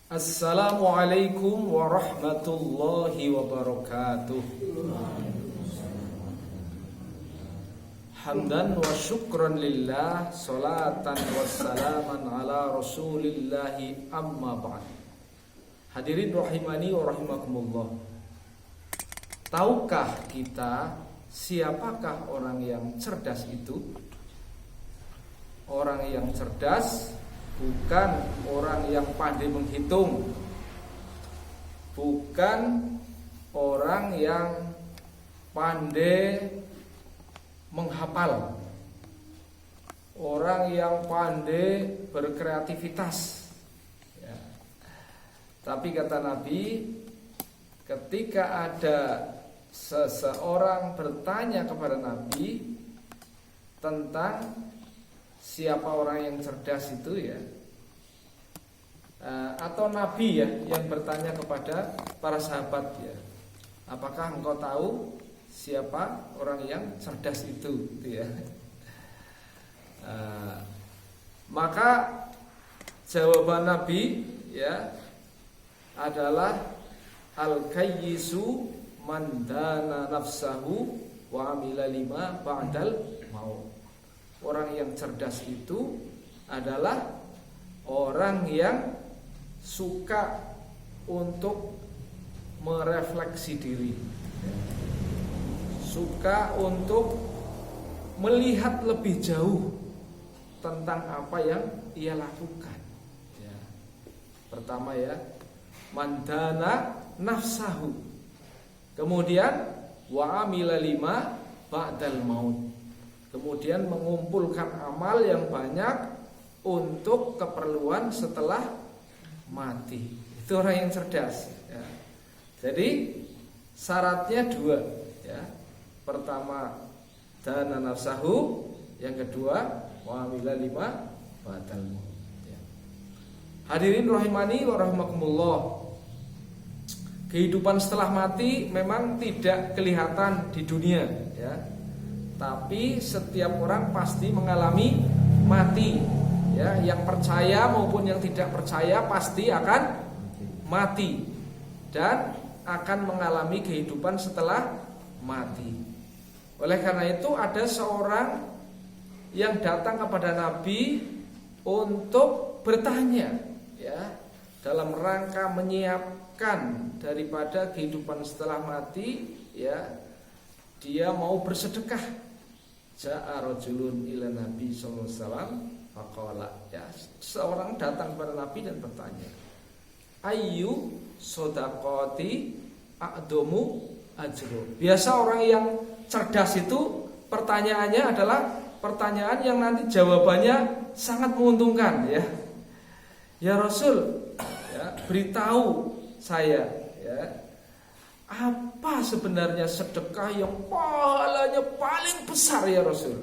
Assalamualaikum warahmatullahi wabarakatuh. Hamdan wa syukran lillah, salatan wa salaman ala rasulillahi, amma ba'd. Hadirin rahimani wa rahimakumullah. Tahukah kita siapakah orang yang cerdas itu? Orang yang cerdas bukan orang yang pandai menghitung, bukan orang yang pandai menghafal, orang yang pandai berkreativitas ya. Tapi kata Nabi, ketika ada seseorang bertanya kepada Nabi tentang siapa orang yang cerdas itu ya, atau Nabi ya yang bertanya kepada para sahabat ya, apakah engkau tahu siapa orang yang cerdas itu ya. Maka jawaban Nabi ya adalah al-kayyisu man dana nafsahu wa amila lima ba'dal maut. Orang yang cerdas itu adalah orang yang suka untuk merefleksi diri, suka untuk melihat lebih jauh tentang apa yang ia lakukan ya. Pertama ya, mandana nafsahu. Kemudian wa amila lima ba'dal maut. Kemudian mengumpulkan amal yang banyak untuk keperluan setelah mati. Itu orang yang cerdas ya. Jadi syaratnya dua ya. Pertama dana nafsahu, yang kedua wa amila lima ba'dal maut ya. Hadirin rahimani wa rahimakumullah. Kehidupan setelah mati memang tidak kelihatan di dunia ya. Tapi setiap orang pasti mengalami mati ya. Yang percaya maupun yang tidak percaya pasti akan mati dan akan mengalami kehidupan setelah mati. Oleh karena itu ada seorang yang datang kepada Nabi untuk bertanya ya, dalam rangka menyiapkan daripada kehidupan setelah mati ya. Dia mau bersedekah. Ja'a rajulun ila Nabi sallallahu alaihi wasallam faqala ya, seorang datang kepada Nabi dan bertanya, ayyu shadaqati a'damu ajru. Biasa orang yang cerdas itu pertanyaannya adalah pertanyaan yang nanti jawabannya sangat menguntungkan ya. Ya Rasul, ya, beritahu saya ya, apa sebenarnya sedekah yang pahalanya paling besar ya Rasul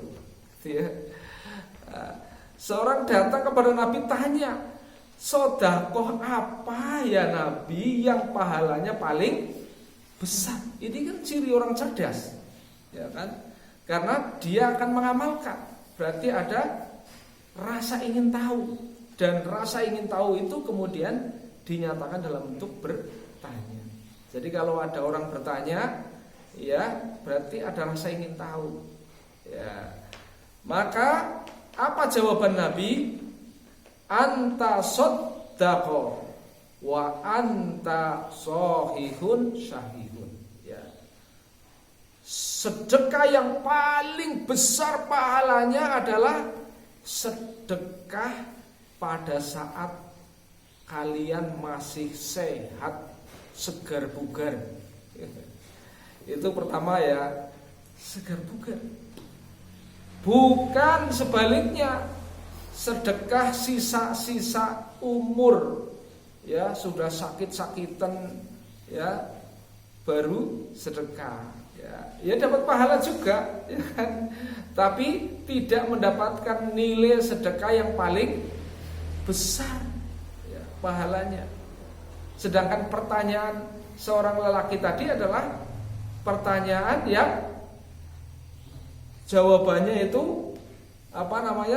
ya. Seorang datang kepada Nabi tanya, sedekah apa ya Nabi yang pahalanya paling besar? Ini kan ciri orang cerdas ya kan, karena dia akan mengamalkan. Berarti ada rasa ingin tahu, dan rasa ingin tahu itu kemudian dinyatakan dalam bentuk bertanya. Jadi kalau ada orang bertanya ya, berarti ada rasa ingin tahu ya. Maka apa jawaban Nabi? Anta shaddaqa wa anta shahihun syahihun ya. Sedekah yang paling besar pahalanya adalah sedekah pada saat kalian masih sehat, segar bugar. Itu pertama ya, segar bugar. Bukan sebaliknya, sedekah sisa-sisa umur ya, sudah sakit-sakitan ya, baru sedekah ya. Ya dapat pahala juga ya kan? Tapi tidak mendapatkan nilai sedekah yang paling besar ya, pahalanya. Sedangkan pertanyaan seorang lelaki tadi adalah pertanyaan yang jawabannya itu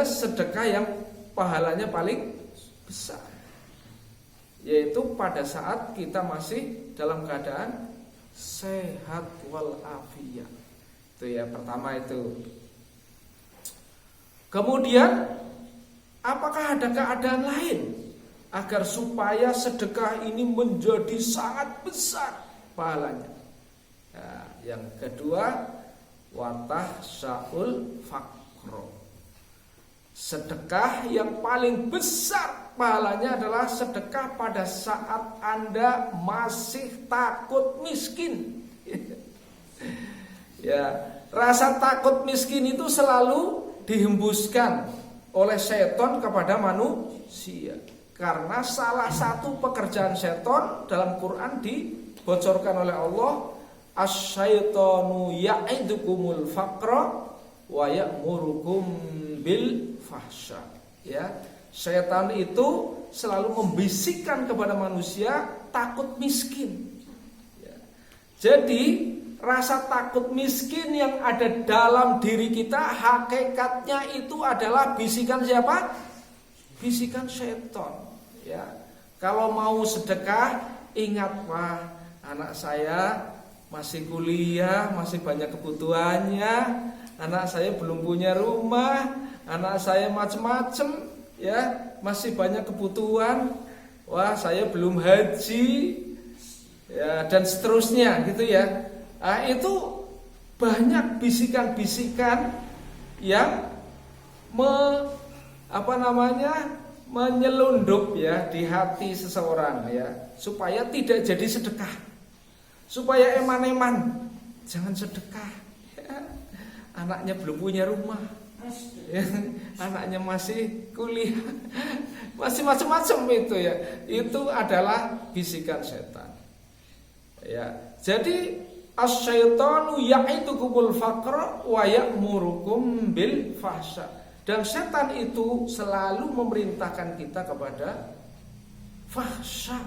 sedekah yang pahalanya paling besar, yaitu pada saat kita masih dalam keadaan sehat walafiat. Itu ya, pertama itu. Kemudian, apakah ada keadaan lain agar supaya sedekah ini menjadi sangat besar pahalanya? Nah, yang kedua, watah syaul fakro. Sedekah yang paling besar pahalanya adalah sedekah pada saat Anda masih takut miskin. Ya, rasa takut miskin itu selalu dihembuskan oleh setan kepada manusia. Karena salah satu pekerjaan setan dalam Quran dibocorkan oleh Allah, asyaitonu ya'idukumul faqra wa ya'murukum bil fahsya. Ya, setan itu selalu membisikkan kepada manusia takut miskin. Ya. Jadi rasa takut miskin yang ada dalam diri kita hakikatnya itu adalah bisikan siapa? Bisikan setan. Ya, kalau mau sedekah ingat, wah, anak saya masih kuliah, masih banyak kebutuhannya, anak saya belum punya rumah, anak saya macem-macem, ya, masih banyak kebutuhan, wah, saya belum haji, ya, dan seterusnya gitu ya. Nah, itu banyak bisikan-bisikan yang menyelundup ya di hati seseorang ya, supaya tidak jadi sedekah, supaya eman-eman jangan sedekah. Ya, anaknya belum punya rumah, ya, anaknya masih kuliah, masih macam-macam itu ya. Itu adalah bisikan setan. Ya, jadi asyaitanu ya'idukumul faqra wa ya'murukum bil fahsya. Dan setan itu selalu memerintahkan kita kepada fahsya,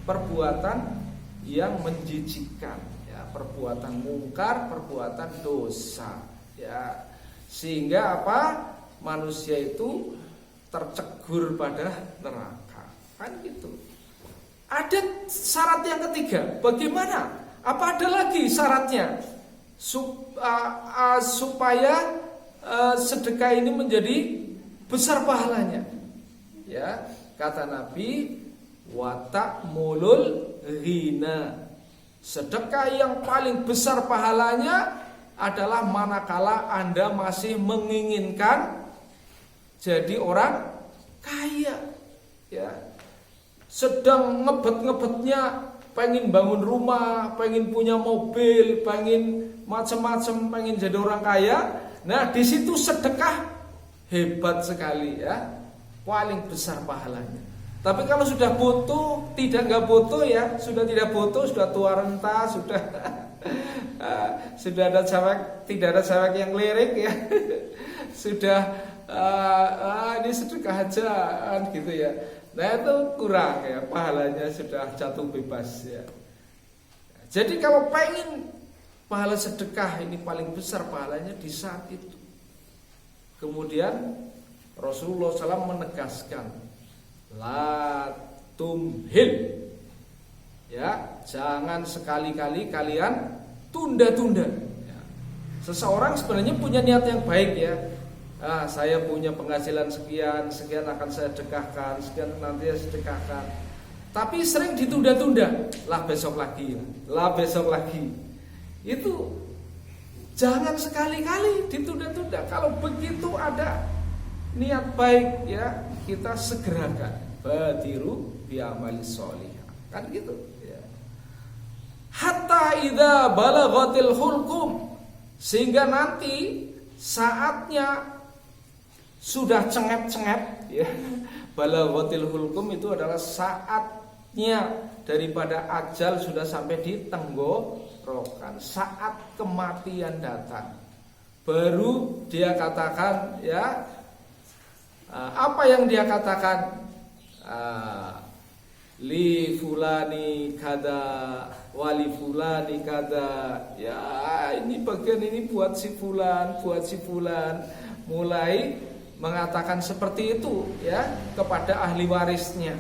perbuatan yang menjijikkan, ya, perbuatan mungkar, perbuatan dosa, ya. Sehingga apa? Manusia itu tercegur pada neraka. Kan gitu. Ada syarat yang ketiga. Bagaimana? Apa ada lagi syaratnya supaya sedekah ini menjadi besar pahalanya? Ya, kata Nabi, watak mulul ghina. Sedekah yang paling besar pahalanya adalah manakala Anda masih menginginkan jadi orang kaya, ya, sedang ngebet-ngebetnya, pengen bangun rumah, pengen punya mobil, pengen macam-macam, pengen jadi orang kaya. Nah, di situ sedekah hebat sekali ya, paling besar pahalanya. Tapi kalau sudah butuh, nggak butuh ya, sudah tidak butuh, sudah tua renta, sudah sudah ada cewek, tidak ada cewek yang lirik ya, sudah ini sedekah aja gitu ya. Nah, itu kurang ya, pahalanya sudah jatuh bebas ya. Jadi kalau pengen pahala sedekah ini paling besar pahalanya di saat itu. Kemudian Rasulullah SAW menegaskan, la tumhil, ya, jangan sekali-kali kalian tunda-tunda. Ya. Seseorang sebenarnya punya niat yang baik ya. Saya punya penghasilan sekian akan saya sedekahkan, sekian nanti saya sedekahkan. Tapi sering ditunda-tunda, lah besok lagi. Itu jangan sekali-kali ditunda-tunda. Kalau begitu ada niat baik ya, kita segerakan. Badiru bi amali sholihah. Kan gitu ya. Hatta idza balaghatil hulqum, sehingga nanti saatnya sudah cengep-cengep ya. Balaghatil hulqum itu adalah saatnya daripada ajal sudah sampai di tenggorokan, saat kematian datang. Baru dia katakan ya, apa yang dia katakan? Li fulani kada, wali fulani kada. Ya, ini bagian ini buat si fulan, Mulai mengatakan seperti itu ya kepada ahli warisnya.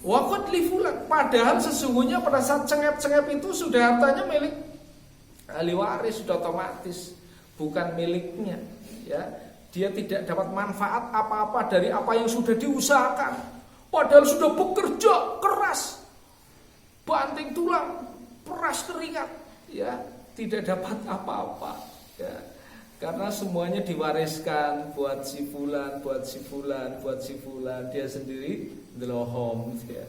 Waqad li fulan, padahal sesungguhnya pada saat cengep-cengep itu sudah hartanya milik ahli waris, sudah otomatis bukan miliknya ya. Dia tidak dapat manfaat apa-apa dari apa yang sudah diusahakan, padahal sudah bekerja keras, banting tulang, peras keringat ya, tidak dapat apa-apa ya. Karena semuanya diwariskan buat si fulan, buat si fulan, buat si fulan, dia sendiri delohom ya.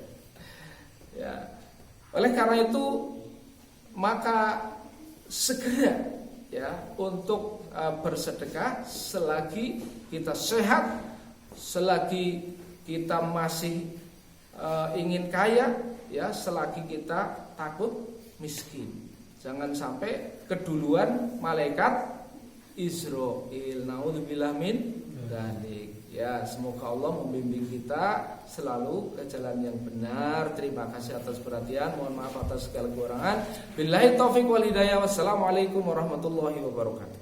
Ya. Oleh karena itu maka segera ya untuk bersedekah selagi kita sehat, selagi kita masih ingin kaya ya, selagi kita takut miskin. Jangan sampai keduluan malaikat Israil. Naudzubillah min dzalik. Ya, semoga Allah membimbing kita selalu ke jalan yang benar. Terima kasih atas perhatian. Mohon maaf atas segala kekurangan. Billahi taufiq wal hidayah. Wassalamualaikum warahmatullahi wabarakatuh.